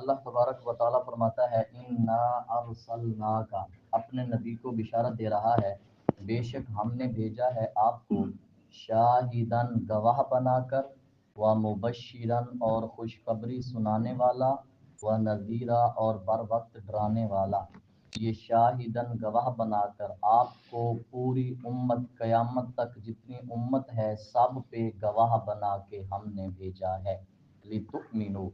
اللہ تبارک و تعالیٰ فرماتا ہے انا ارسلناکا، اپنے نبی کو بشارت دے رہا ہے بے شک ہم نے بھیجا ہے آپ کو شاہدن گواہ بنا کر، و مبشرن اور خوشخبری سنانے والا، و نذیرا اور بر وقت ڈرانے والا۔ یہ شاہدن گواہ بنا کر آپ کو پوری امت قیامت تک جتنی امت ہے سب پہ گواہ بنا کے ہم نے بھیجا ہے۔ لتؤمنوا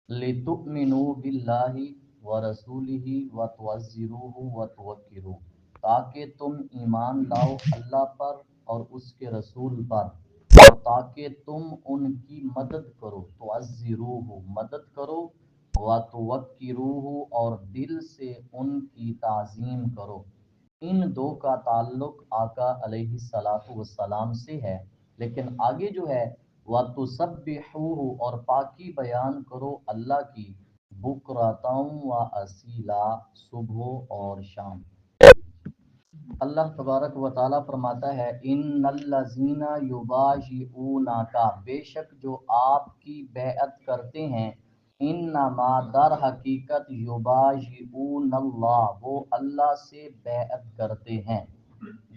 لتؤمنوا باللہ ورسولہ وتعزروہ وتوقروہ، تاکہ تم ایمان لاؤ اللہ پر اور اس کے رسول پر، اور تاکہ تم ان کی مدد کرو، تعزروہ مدد کرو، وتوقروہ اور دل سے ان کی تعظیم کرو۔ ان دو کا تعلق آقا علیہ الصلاۃ والسلام سے ہے، لیکن آگے جو ہے وَتُسَبِّحُوهُ اور پاکی بیان کرو اللہ کی، بُکْرَةً وَأَصِیلًا صبح اور شام۔ اللہ تبارک و تعالیٰ فرماتا ہے ان الذین یبایعونک، بے شک جو آپ کی بیعت کرتے ہیں، انما در حقیقت یبایعون اللہ، وہ اللہ سے بیعت کرتے ہیں۔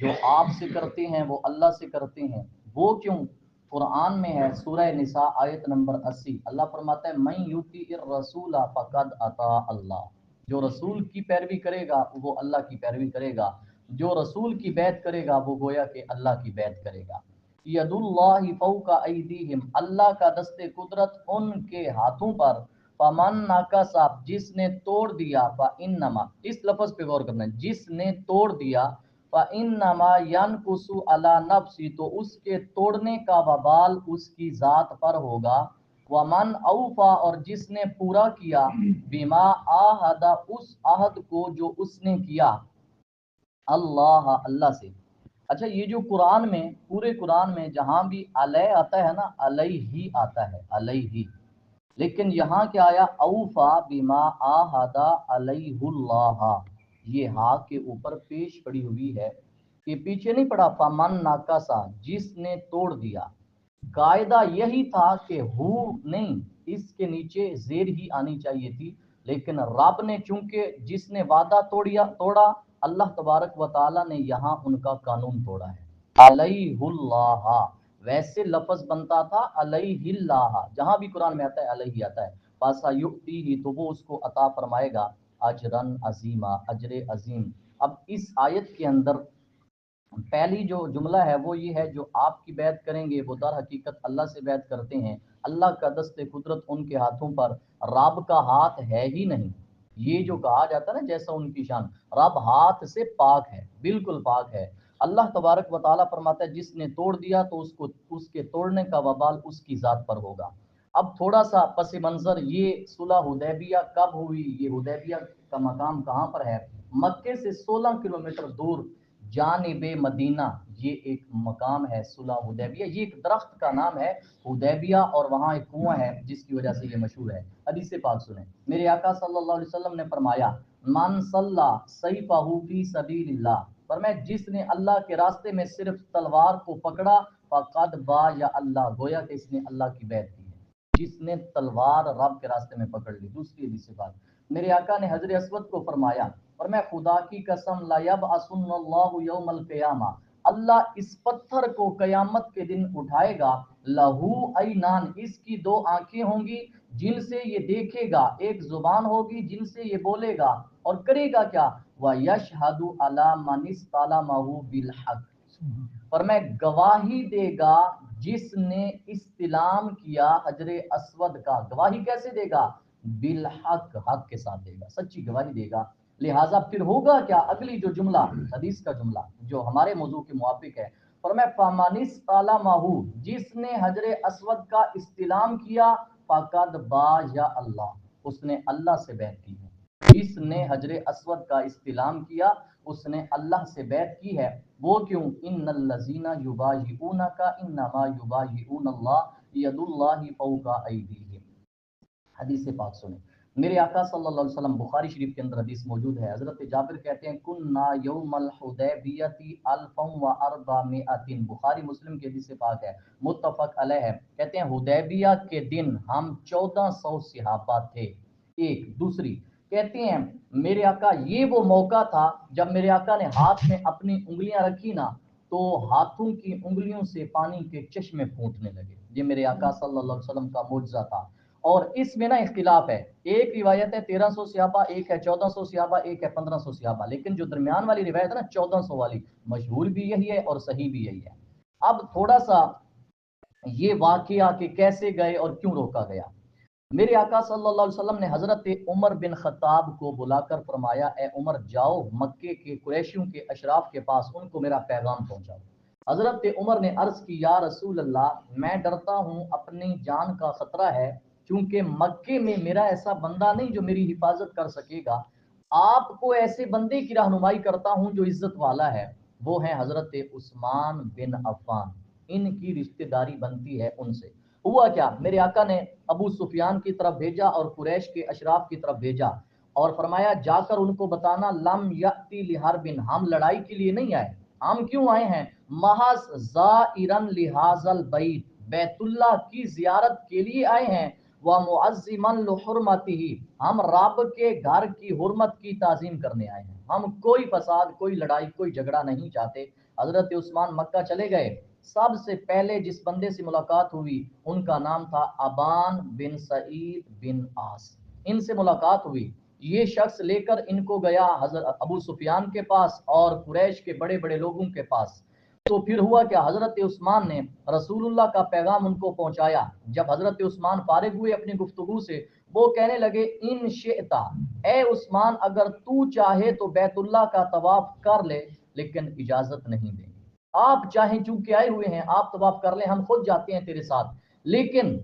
جو آپ سے کرتے ہیں وہ اللہ سے کرتے ہیں۔ وہ کیوں؟ قرآن میں ہے سورہ نساء آیت نمبر 80، اللہ فرماتا ہے من یطیع الرسول فقد اطاع اللہ، جو رسول کی پیروی کرے گا وہ اللہ کی پیروی کرے گا، جو رسول کی بیعت کرے گا وہ گویا کہ اللہ کی بیعت کرے گا۔ ید اللہ فوق ایدیہم، اللہ کا دست قدرت ان کے ہاتھوں پر، فمن ناکس، جس نے توڑ دیا، فانما، اس لفظ پہ غور کرنا ہے، جس نے توڑ دیا، فانما ینکس علی نفسی، تو اس کے توڑنے کا وبال اس کی ذات پر ہوگا، ومن اوفا اور جس نے پورا کیا، بما عاہد اس عہد کو جو اس نے کیا، اللہ سے۔ اچھا یہ جو قرآن میں پورے قرآن میں جہاں بھی علیہ آتا ہے نا، علیہ ہی آتا ہے، علیہ، لیکن یہاں کیا آیا اوفا بما عاہد علیہ اللہ، یہ ہاں کے اوپر پیش پڑی ہوئی ہے، کہ پیچھے نہیں پڑا فمن ناکاسا، جس نے توڑ دیا۔ قاعدہ یہی تھا کہ ہو نہیں، اس کے نیچے زیر ہی آنی چاہیے تھی، لیکن رب نے چونکہ جس نے وعدہ توڑا، اللہ تبارک و تعالی نے یہاں ان کا قانون توڑا ہے، علیہ اللہ، ویسے لفظ بنتا تھا علیہ اللہ، جہاں بھی قرآن میں آتا ہے علیہ آتا ہے، پاسا یؤتیہ، تو وہ اس کو عطا فرمائے گا، اجرن عظیما، اجر عظیم۔ اب اس آیت کے اندر پہلی جو جملہ ہے وہ یہ ہے، جو آپ کی بیعت کریں گے وہ در حقیقت اللہ سے بیعت کرتے ہیں، اللہ کا دست قدرت ان کے ہاتھوں پر، رب کا ہاتھ ہے ہی نہیں، یہ جو کہا جاتا ہے نا جیسا ان کی شان، رب ہاتھ سے پاک ہے، بالکل پاک ہے۔ اللہ تبارک و تعالیٰ فرماتا ہے جس نے توڑ دیا تو اس کے توڑنے کا وبال اس کی ذات پر ہوگا۔ اب تھوڑا سا پس منظر، یہ صلح حدیبیہ کب ہوئی، یہ حدیبیہ کا مقام کہاں پر ہے؟ مکے سے 16 کلومیٹر دور جانب مدینہ، یہ ایک مقام ہے صلح حدیبیہ، یہ ایک درخت کا نام ہے حدیبیہ، اور وہاں ایک کنواں ہے جس کی وجہ سے یہ مشہور ہے۔ حدیث پاک سنیں، میرے آقا صلی اللہ علیہ وسلم نے فرمایا من صلی سیفہ فی سبیل اللہ، فرمایا جس نے اللہ کے راستے میں صرف تلوار کو پکڑا، فقد بایا اللہ، گویا کہ اس نے اللہ کی بیعت کی ہے، جس نے تلوار رب کے راستے میں پکڑ لی۔ دوسری حدیث پاک، میرے آقا نے حضر اسود کو فرمایا، اور میں خدا کی قسم لا یبعثن اللہ یوم القیامہ، اللہ اس پتھر کو قیامت کے دن اٹھائے گا، لہو عینان، اس کی دو آنکھیں ہوں گی جن سے یہ دیکھے گا، ایک زبان ہوگی جن سے یہ بولے گا، اور کرے گا کیا، وَيَشْهَدُ عَلَى مَنِ اسْتَلَمَهُ بِالْحَقِّ، پر میں گواہی دے گا جس نے استلام کیا حجر اسود کا، گواہی کیسے دے گا؟ بالحق، حق کے ساتھ دے گا، سچی گواہی دے گا۔ لہٰذا پھر ہوگا کیا؟ اگلی جو جملہ، حدیث کا جملہ جو ہمارے موضوع کے موافق ہے، فرمایا فَمَنِ اسْتَلَمَهُ، جس نے حجر اسود کا استلام کیا، فَقَدْ بَایَعَ اللہ، اس نے اللہ سے بیعت کی ہے، جس نے حجر اسود کا استلام کیا اس نے اللہ سے بیعت کی ہے۔ وہ کیوں؟ ان الذین یبایعونک انما یبایعون اللہ ید اللہ فوق ایدیہم۔ حدیث پاک سنیں، میرے آقا صلی اللہ علیہ وسلم، بخاری شریف کے اندر حدیث موجود ہے، حضرت جابر کہتے ہیں کننا یوم الحدیبیہ 1400، بخاری مسلم کی حدیث پاک ہے، متفق علیہ ہے، کہتے ہیں حدیبیہ کے دن ہم 1400 صحابہ تھے، ایک دوسری کہتے ہیں میرے آقا یہ وہ موقع تھا جب میرے آقا نے ہاتھ میں اپنی انگلیاں رکھی نا تو ہاتھوں کی انگلیوں سے پانی کے چشمے پھوٹنے لگے. یہ میرے آقا صلی اللہ علیہ وسلم کا معجزہ تھا. اور اس میں نا اختلاف ہے, ایک روایت ہے 1300 صحابہ, ایک ہے 1400 صحابہ, ایک ہے 1500 صحابہ, لیکن جو درمیان والی روایت ہے نا 1400 والی, مشہور بھی یہی ہے اور صحیح بھی یہی ہے. اب تھوڑا سا یہ واقعہ کہ کیسے گئے اور کیوں روکا گیا. میرے آقا صلی اللہ علیہ وسلم نے حضرت عمر بن خطاب کو بلا کر فرمایا اے عمر جاؤ مکے کے قریشیوں کے اشراف کے پاس, ان کو میرا پیغام پہنچاؤ. حضرت عمر نے عرض کی یا رسول اللہ میں ڈرتا ہوں اپنی جان کا خطرہ ہے, کیونکہ مکے میں میرا ایسا بندہ نہیں جو میری حفاظت کر سکے گا. آپ کو ایسے بندے کی رہنمائی کرتا ہوں جو عزت والا ہے, وہ ہیں حضرت عثمان بن عفان, ان کی رشتہ داری بنتی ہے ان سے. ہوا کیا, میرے آقا نے ابو سفیان کی طرف بھیجا اور قریش کے اشراف کی طرف بھیجا اور فرمایا جا کر ان کو بتانا لم یأتی لحرب, ہم لڑائی کے لیے نہیں آئے. ہم کیوں آئے ہیں؟ محض زائرن لہذا البیت, بیت اللہ کی زیارت کے لیے آئے ہیں. ومعظما لحرمتہ, ہم رب کے گھر کی حرمت کی تعظیم کرنے آئے ہیں. ہم کوئی فساد, کوئی لڑائی, کوئی جھگڑا نہیں چاہتے. حضرت عثمان مکہ چلے گئے. سب سے پہلے جس بندے سے ملاقات ہوئی ان کا نام تھا ابان بن سعید بن آس. ان سے ملاقات ہوئی, یہ شخص لے کر ان کو گیا حضرت ابو سفیان کے پاس اور قریش کے بڑے بڑے لوگوں کے پاس. تو پھر ہوا کہ حضرت عثمان نے رسول اللہ کا پیغام ان کو پہنچایا. جب حضرت عثمان فارغ ہوئے اپنی گفتگو سے, وہ کہنے لگے ان شئتا, اے عثمان اگر تو چاہے تو بیت اللہ کا طواف کر لے, لیکن اجازت نہیں دیں گے. آپ چاہیں چونکہ آئے ہوئے ہیں آپ طواف کر لیں, ہم خود جاتے ہیں تیرے ساتھ. لیکن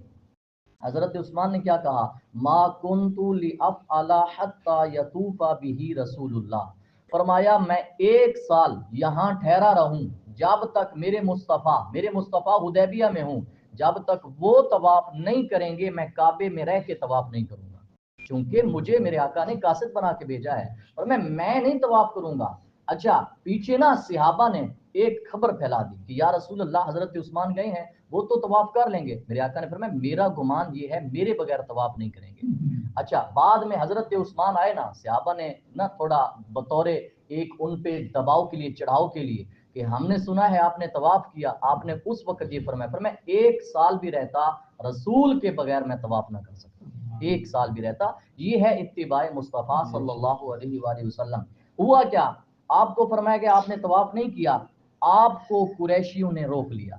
حضرت عثمان نے کیا کہا, ما کنت لافعل حتى یطوف به رسول اللہ, فرمایا میں ایک سال یہاں ٹھہرا رہوں جب تک میرے مصطفیٰ حدیبیہ میں ہوں, جب تک وہ طواف نہیں کریں گے میں کعبے میں رہ کے طواف نہیں کروں گا, چونکہ مجھے میرے آقا نے قاصد بنا کے بھیجا ہے اور میں نہیں طواف کروں گا. اچھا پیچھے نا صحابہ نے ایک خبر پھیلا دی کہ یا رسول اللہ حضرت عثمان گئے ہیں, وہ تو طواف کر لیں گے. میرے آقا نے فرمایا میرا گمان یہ ہے میرے بغیر طواف نہیں کریں گے. اچھا بعد میں حضرت عثمان آئے نا, صحابہ نے نا تھوڑا بطور ایک ان پہ دباؤ کے لیے, چڑھاؤ کے لیے, کہ ہم نے سنا ہے آپ نے طواف کیا, آپ نے اس وقت یہ فرمایا ایک سال بھی رہتا رسول کے بغیر میں طواف نہ کر سکتا, ایک سال بھی رہتا. یہ ہے اتباع مصطفیٰ صلی اللہ علیہ وآلہ وسلم. ہوا کیا, آپ کو فرمایا کہ آپ نے طواف نہیں کیا, آپ کو قریشیوں نے روک لیا.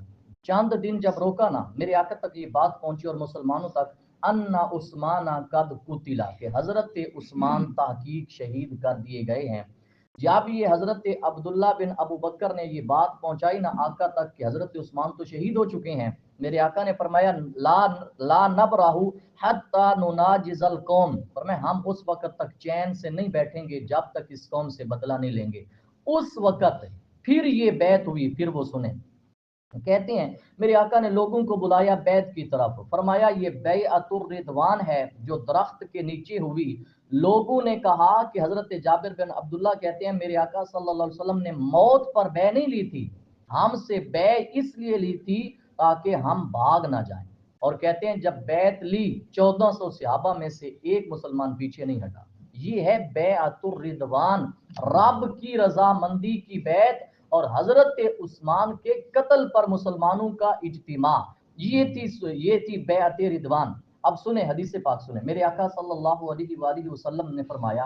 چند دن جب روکا نا, میرے آقا تک یہ بات پہنچی اور مسلمانوں تک ان عثمان قد قتلا, کہ حضرت عثمان تحقیق شہید کر دیے گئے ہیں. جب یہ حضرت عبداللہ بن ابو بکر نے یہ بات پہنچائی نا آقا تک کہ حضرت عثمان تو شہید ہو چکے ہیں, میرے آقا نے فرمایا لا نبرہ حتی نناجز القوم, فرمایا ہم اس وقت تک چین سے نہیں بیٹھیں گے جب تک اس قوم سے بدلہ نہیں لیں گے. اس وقت پھر یہ بیعت ہوئی. پھر وہ سنیں, کہتے ہیں میرے آقا نے لوگوں کو بلایا بیعت کی طرف, فرمایا یہ بیعت الرضوان ہے جو درخت کے نیچے ہوئی. لوگوں نے کہا کہ حضرت جابر بن عبداللہ کہتے ہیں میرے آقا صلی اللہ علیہ وسلم نے موت پر بیع نہیں لی تھی, ہم سے بیع اس لیے لی تھی تاکہ ہم بھاگ نہ جائیں. اور کہتے ہیں جب بیعت لی 1400 صحابہ میں سے ایک مسلمان پیچھے نہیں ہٹا. یہ ہے بیعت الرضوان, رب کی رضامندی کی بیعت اور حضرت عثمان کے قتل پر مسلمانوں کا اجتماع. یہ تھی بیعت رضوان. اب سنیں حدیث پاک سنیں, میرے آقا صلی اللہ علیہ وآلہ وسلم نے فرمایا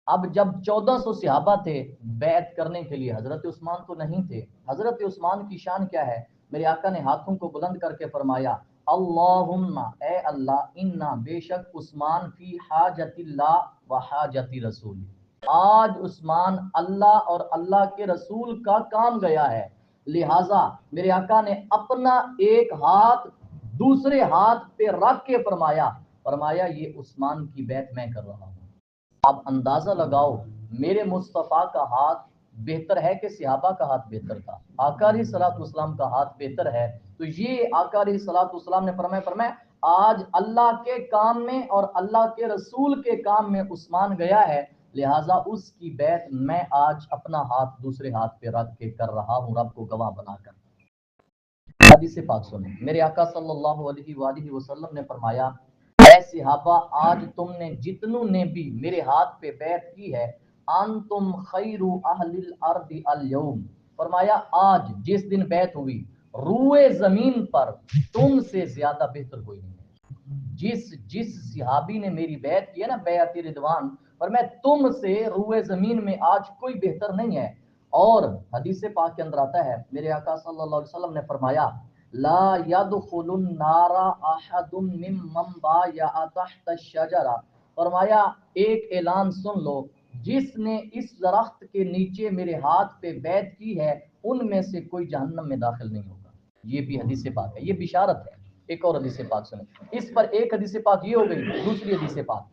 اب جب 1400 صحابہ تھے بیعت کرنے کے لیے, حضرت عثمان تو نہیں تھے. حضرت عثمان کی شان کیا ہے, میرے آقا نے ہاتھوں کو بلند کر کے فرمایا اللہم, اے اللہ, انا بے شک عثمان فی حاجت اللہ و حاجت رسول, آج عثمان اللہ اور اللہ کے رسول کا کام گیا ہے. لہٰذا میرے آقا نے اپنا ایک ہاتھ دوسرے ہاتھ پہ رکھ کے فرمایا یہ عثمان کی بیعت میں کر رہا ہوں. اب اندازہ لگاؤ میرے مصطفیٰ کا ہاتھ بہتر ہے کہ صحابہ کا ہاتھ بہتر تھا؟ آقا علیہ الصلوۃ والسلام کا ہاتھ بہتر ہے. تو یہ آقا علیہ الصلوۃ والسلام نے فرمایا آج اللہ کے کام میں اور اللہ کے رسول کے کام میں عثمان گیا ہے, لہٰذا اس کی بیعت میں آج اپنا ہاتھ دوسرے ہاتھ پہ رکھ کے کر رہا ہوں, رب کو گواہ بنا کر. حدیث پاک سنیں, میرے آقا صلی اللہ علیہ وآلہ وسلم نے فرمایا صحابہ آج تم نے جتنوں نے بھی میرے ہاتھ پہ بیعت کی ہے، انتم خیر اہل الارض اليوم، فرمایا آج جس دن بیعت ہوئی روئے زمین پر تم سے زیادہ بہتر کوئی نہیں ہے۔ جس صحابی نے میری بیعت کی ہے نا، بیعت رضوان، پر میں تم سے روئے زمین میں آج کوئی بہتر نہیں ہے۔ اور حدیث پاک کے اندر آتا ہے، میرے آقا صلی اللہ علیہ وسلم نے فرمایا لا يدخل النار احد ممن بايع تحت الشجرہ، فرمایا ایک اعلان سن لو، جس نے اس درخت کے نیچے میرے ہاتھ پہ بیعت کی ہے ان میں سے کوئی جہنم میں داخل نہیں ہوگا۔ یہ بھی حدیث پاک ہے، یہ بشارت ہے۔ ایک اور حدیث پاک سنیں، اس پر ایک حدیث پاک یہ ہو گئی، دوسری حدیث پاک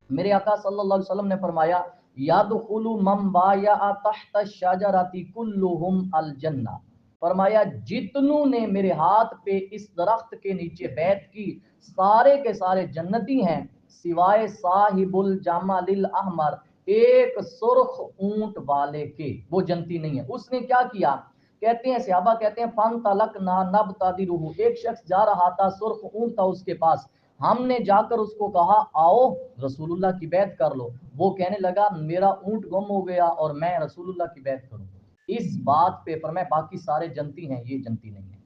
میرے آقا صلی اللہ علیہ وسلم نے فرمایا یادخل من بايع تحت الشجرۃ كلهم الجنہ، فرمایا جتنوں نے میرے ہاتھ پہ اس درخت کے نیچے بیعت کی سارے کے سارے جنتی ہیں، سوائے صاحب الجمل الاحمر، ایک سرخ اونٹ والے کے، وہ جنتی نہیں ہے۔ اس نے کیا کیا؟ کہتے ہیں صحابہ کہتے ہیں فن تلک نا نب تادرہ، ایک شخص جا رہا تھا، سرخ اونٹ تھا اس کے پاس، ہم نے جا کر اس کو کہا آؤ رسول اللہ کی بیعت کر لو، وہ کہنے لگا میرا اونٹ گم ہو گیا اور میں رسول اللہ کی بیعت کروں۔ اس بات پہ فرمایا باقی سارے جنتی ہیں، یہ جنتی نہیں ہے،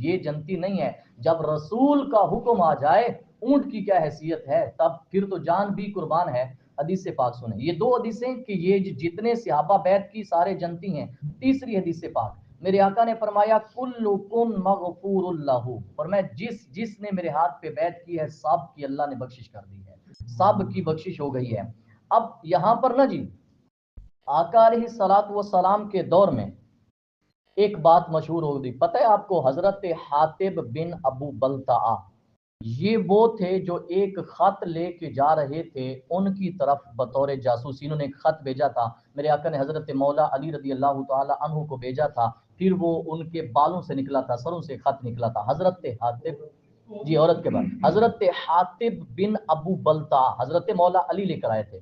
یہ جنتی نہیں ہے۔ جب رسول کا حکم آ جائے اونٹ کی کیا حیثیت ہے، تب پھر تو جان بھی قربان ہے۔ حدیث پاک سنیں، یہ دو حدیثیں کہ یہ جتنے صحابہ بیعت کی سارے جنتی ہیں۔ تیسری حدیث پاک میرے آقا نے فرمایا کلکم مغفور اللہ، فرمایا جس نے میرے ہاتھ پہ بیعت کی ہے سب کی اللہ نے بخشش کر دی ہے، سب کی بخشش ہو گئی ہے۔ اب یہاں پر نا جی آقا علیہ الصلوۃ والسلام کے دور میں ایک بات مشہور ہو گئی، پتہ ہے آپ کو، حضرت حاطب بن ابو بلتعہ، یہ وہ تھے جو ایک خط لے کے جا رہے تھے ان کی طرف بطور جاسوسی، انہوں نے ایک خط بھیجا تھا، میرے آقا نے حضرت مولا علی رضی اللہ تعالی عنہ کو بھیجا تھا، پھر وہ ان کے بالوں سے نکلا تھا، سروں سے خط نکلا تھا۔ حضرت حاطب، جی عورت کے بعد، حضرت حاطب بن ابو بلتعہ حضرت مولا علی لے کر آئے تھے،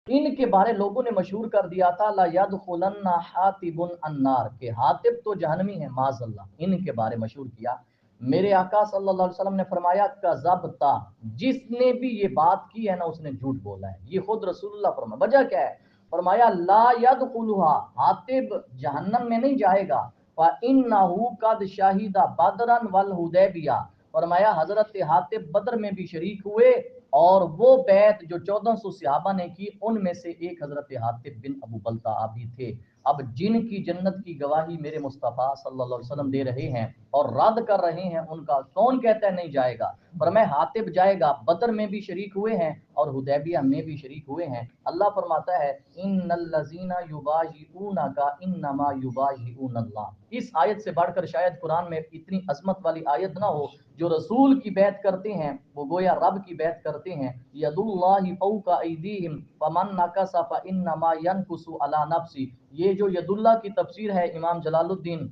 ان کے بارے لوگوں نے مشہور کر دیا تھا لا يدخلن حاطب النار، کہ حاطب تو جہنمی ہے معاذ اللہ، ان کے بارے مشہور کیا۔ میرے آقا صلی اللہ علیہ وسلم نے فرمایا کذبتا، جس نے بھی یہ بات کی ہے نا اس نے جھوٹ بولا ہے، یہ خود رسول اللہ فرمایا۔ وجہ کیا ہے؟ فرمایا لا يدخلها، حاطب جہنم میں نہیں جائے گا، فإنه قد شهد بدرا والحدیبیہ، فرمایا حضرت حاطب بدر میں بھی شریک ہوئے اور وہ بیعت جو 1400 صحابہ نے کی ان میں سے ایک حضرت حاطب بن ابو بلتعہ بھی تھے۔ اب جن کی جنت کی گواہی میرے مصطفیٰ صلی اللہ علیہ وسلم دے رہے ہیں اور رد کر رہے ہیں ان کا، کون کہتا ہے نہیں جائے گا؟ فرمایا حاطب جائے گا، بدر میں بھی شریک ہوئے ہیں اور حدیبیہ میں بھی شریک ہوئے ہیں۔ اللہ فرماتا ہے ان الذین یبایعونک انما یبایعون اللہ، اس آیت سے بڑھ کر شاید قرآن میں اتنی عظمت والی آیت نہ ہو، جو رسول کی بیعت کرتے ہیں وہ گویا رب کی بیعت کرتے ہیں۔ ید اللہ فوق ایدیہم فمن نکث فانما ینکث علی نفسہ، یہ جو ید اللہ کی تفسیر ہے امام جلال الدین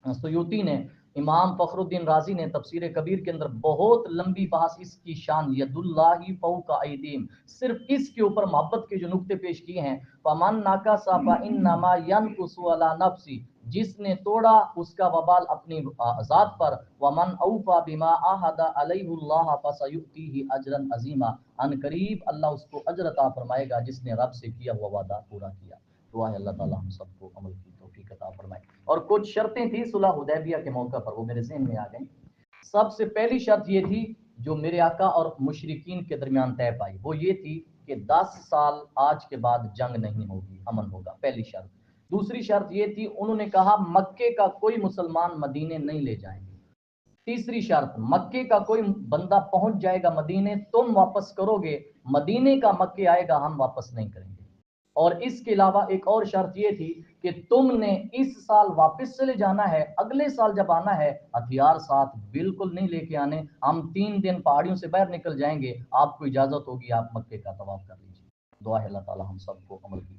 سیوطی نے، امام فخر الدین رازی نے تفسیر کبیر کے اندر بہت لمبی بحث اس کی شان ید اللہ فوق ایدیہم، صرف اس کے اوپر محبت کے جو نقطے پیش کیے ہیں، فمن نکث فانما ینکث علی نفسہ، جس نے توڑا اس کا وبال اپنی ذات پر، ومن اوفى بما عاهد علیہ اللہ فسیؤتیہ اجرا عظیما، ان قریب اللہ اس کو اجر عطا فرمائے گا جس نے رب سے کیا ہوا وعدہ پورا کیا۔ دعا ہے اللہ تعالی ہم سب کو عمل کی توفیق عطا فرمائے۔ اور کچھ شرطیں تھیں صلح حدیبیہ کے موقع پر، وہ میرے ذہن میں آ گئیں۔ سب سے پہلی شرط یہ تھی جو میرے آقا اور مشرکین کے درمیان طے پائی، وہ یہ تھی کہ 10 سال آج کے بعد جنگ نہیں ہوگی، امن ہوگا، پہلی شرط۔ دوسری شرط یہ تھی انہوں نے کہا مکے کا کوئی مسلمان مدینے نہیں لے جائیں گے۔ تیسری شرط مکے کا کوئی بندہ پہنچ جائے گا مدینے تم واپس کرو گے، مدینے کا مکے آئے گا ہم واپس نہیں کریں گے۔ اور اس کے علاوہ ایک اور شرط یہ تھی کہ تم نے اس سال واپس چلے جانا ہے، اگلے سال جب آنا ہے ہتھیار ساتھ بالکل نہیں لے کے آنے، ہم 3 دن پہاڑیوں سے باہر نکل جائیں گے، آپ کو اجازت ہوگی آپ مکے کا طواف کر لیجیے۔ دعا ہے اللہ تعالی ہم سب کو عمل کی